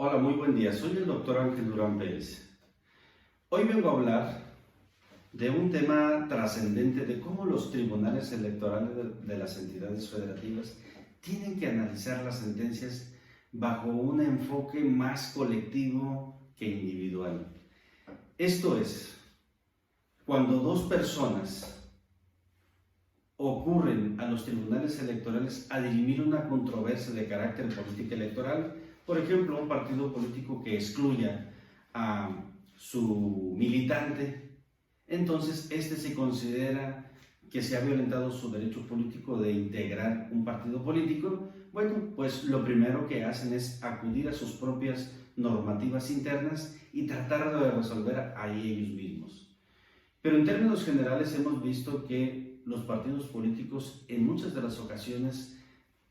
Hola, muy buen día. Soy el doctor Ángel Durán Pérez. Hoy vengo a hablar de un tema trascendente de cómo los tribunales electorales de las entidades federativas tienen que analizar las sentencias bajo un enfoque más colectivo que individual. Esto es, cuando dos personas ocurren a los tribunales electorales a dirimir una controversia de carácter político electoral, por ejemplo, un partido político que excluya a su militante, entonces este se considera que se ha violentado su derecho político de integrar un partido político. Bueno, pues lo primero que hacen es acudir a sus propias normativas internas y tratar de resolver ahí ellos mismos. Pero en términos generales hemos visto que los partidos políticos en muchas de las ocasiones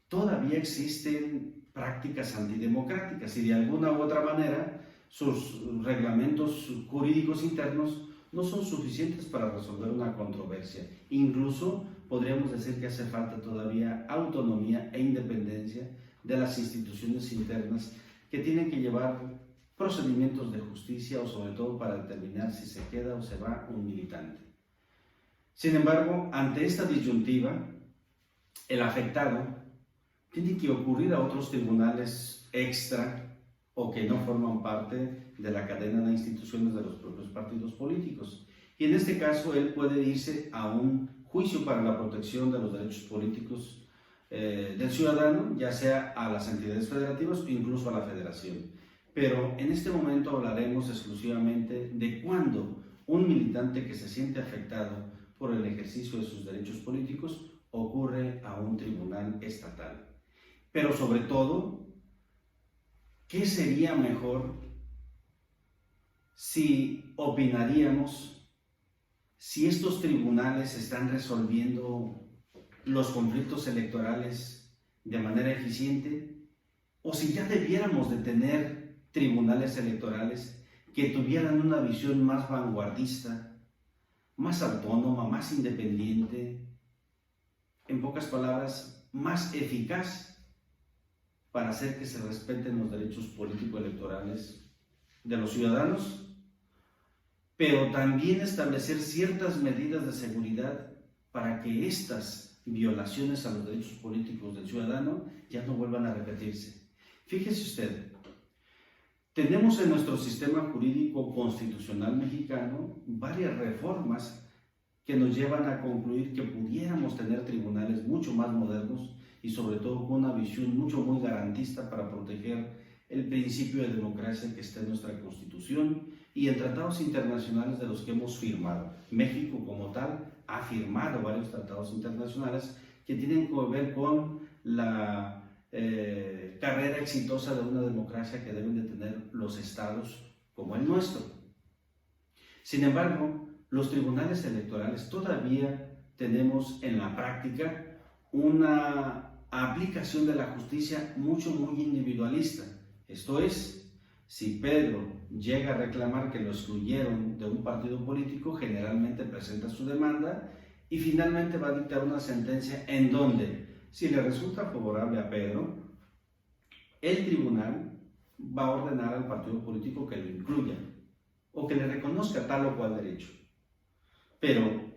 todavía existen prácticas antidemocráticas y de alguna u otra manera sus reglamentos jurídicos internos no son suficientes para resolver una controversia. Incluso podríamos decir que hace falta todavía autonomía e independencia de las instituciones internas que tienen que llevar procedimientos de justicia o sobre todo para determinar si se queda o se va un militante. Sin embargo, ante esta disyuntiva, el afectado tiene que ocurrir a otros tribunales extra o que no forman parte de la cadena de instituciones de los propios partidos políticos. Y en este caso, él puede irse a un juicio para la protección de los derechos políticos del ciudadano, ya sea a las entidades federativas o incluso a la federación. Pero en este momento hablaremos exclusivamente de cuándo un militante que se siente afectado por el ejercicio de sus derechos políticos ocurre a un tribunal estatal. Pero sobre todo, ¿qué sería mejor si opinaríamos si estos tribunales están resolviendo los conflictos electorales de manera eficiente o si ya debiéramos de tener tribunales electorales que tuvieran una visión más vanguardista, más autónoma, más independiente, en pocas palabras, más eficaz para hacer que se respeten los derechos político-electorales de los ciudadanos, pero también establecer ciertas medidas de seguridad para que estas violaciones a los derechos políticos del ciudadano ya no vuelvan a repetirse. Fíjese usted, tenemos en nuestro sistema jurídico constitucional mexicano varias reformas que nos llevan a concluir que pudiéramos tener tribunales mucho más modernos y sobre todo con una visión muy garantista para proteger el principio de democracia que está en nuestra Constitución y en tratados internacionales de los que hemos firmado. México como tal ha firmado varios tratados internacionales que tienen que ver con la carrera exitosa de una democracia que deben de tener los estados como el nuestro. Sin embargo, los tribunales electorales todavía tenemos en la práctica una aplicación de la justicia muy individualista. Esto es, si Pedro llega a reclamar que lo excluyeron de un partido político, generalmente presenta su demanda y finalmente va a dictar una sentencia en donde, si le resulta favorable a Pedro, el tribunal va a ordenar al partido político que lo incluya o que le reconozca tal o cual derecho. Pero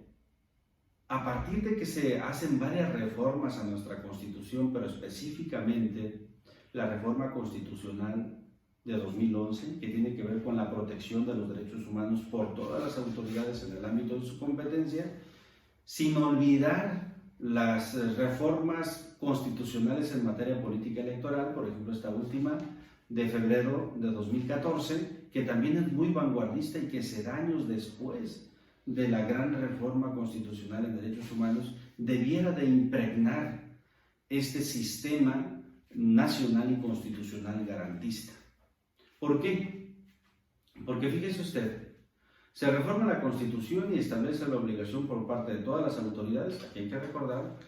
a partir de que se hacen varias reformas a nuestra Constitución, pero específicamente la reforma constitucional de 2011, que tiene que ver con la protección de los derechos humanos por todas las autoridades en el ámbito de su competencia, sin olvidar las reformas constitucionales en materia política electoral, por ejemplo esta última de febrero de 2014, que también es muy vanguardista y que se da años después de la gran reforma constitucional en derechos humanos, debiera de impregnar este sistema nacional y constitucional garantista. ¿Por qué? Porque fíjese usted, se reforma la Constitución y establece la obligación por parte de todas las autoridades. Aquí hay que recordar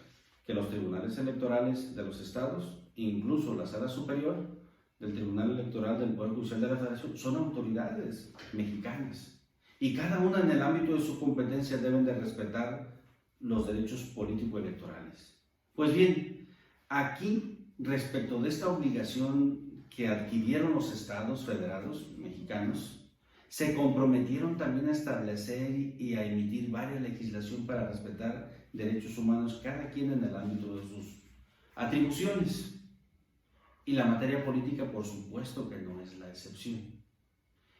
que los tribunales electorales de los estados, incluso la Sala Superior del Tribunal Electoral del Poder Judicial de la Federación, son autoridades mexicanas. Y cada una en el ámbito de su competencia deben de respetar los derechos político-electorales. Pues bien, aquí, respecto de esta obligación que adquirieron los estados federados mexicanos se comprometieron también a establecer y a emitir varias legislación para respetar derechos humanos, cada quien en el ámbito de sus atribuciones. Y la materia política, por supuesto que no es la excepción.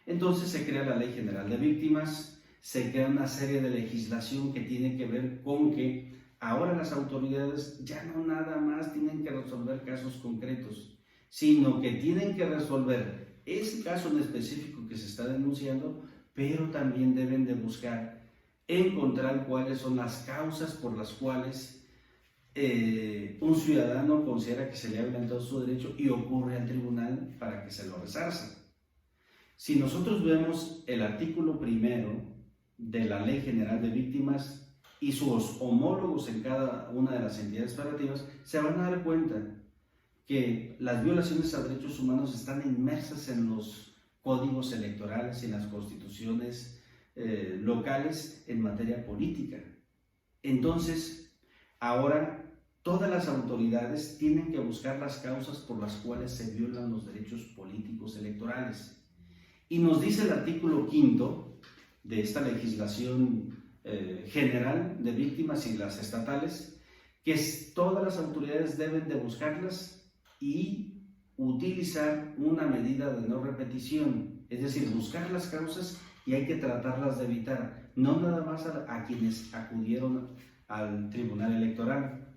Entonces se crea la Ley General de Víctimas, se crea una serie de legislación que tiene que ver con que ahora las autoridades ya no nada más tienen que resolver casos concretos, sino que tienen que resolver ese caso en específico que se está denunciando, pero también deben de buscar encontrar cuáles son las causas por las cuales un ciudadano considera que se le ha violentado su derecho y ocurre al tribunal para que se lo resarza. Si nosotros vemos el artículo primero de la Ley General de Víctimas y sus homólogos en cada una de las entidades federativas, se van a dar cuenta que las violaciones a derechos humanos están inmersas en los códigos electorales y en las constituciones locales en materia política. Entonces, ahora todas las autoridades tienen que buscar las causas por las cuales se violan los derechos políticos electorales. Y nos dice el artículo 5 de esta legislación general de víctimas y las estatales, que todas las autoridades deben de buscarlas y utilizar una medida de no repetición, es decir, buscar las causas y hay que tratarlas de evitar, no nada más a quienes acudieron al tribunal electoral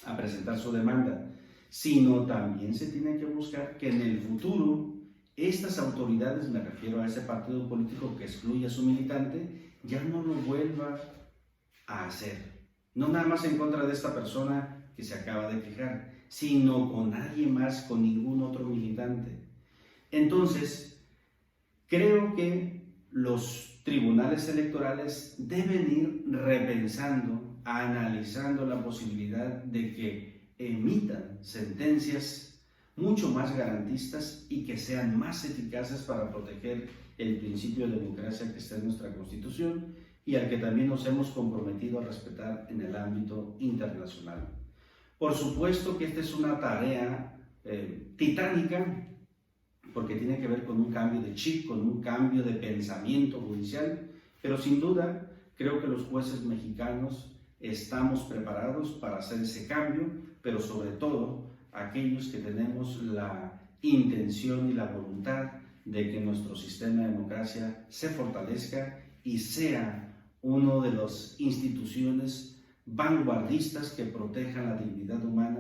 a presentar su demanda, sino también se tiene que buscar que en el futuro estas autoridades, me refiero a ese partido político que excluye a su militante, ya no lo vuelva a hacer. No nada más en contra de esta persona que se acaba de fijar, sino con nadie más, con ningún otro militante. Entonces, creo que los tribunales electorales deben ir repensando, analizando la posibilidad de que emitan sentencias mucho más garantistas y que sean más eficaces para proteger el principio de democracia que está en nuestra Constitución y al que también nos hemos comprometido a respetar en el ámbito internacional. Por supuesto que esta es una tarea titánica, porque tiene que ver con un cambio de chip, con un cambio de pensamiento judicial, pero sin duda creo que los jueces mexicanos estamos preparados para hacer ese cambio, pero sobre todo aquellos que tenemos la intención y la voluntad de que nuestro sistema de democracia se fortalezca y sea una de las instituciones vanguardistas que protejan la dignidad humana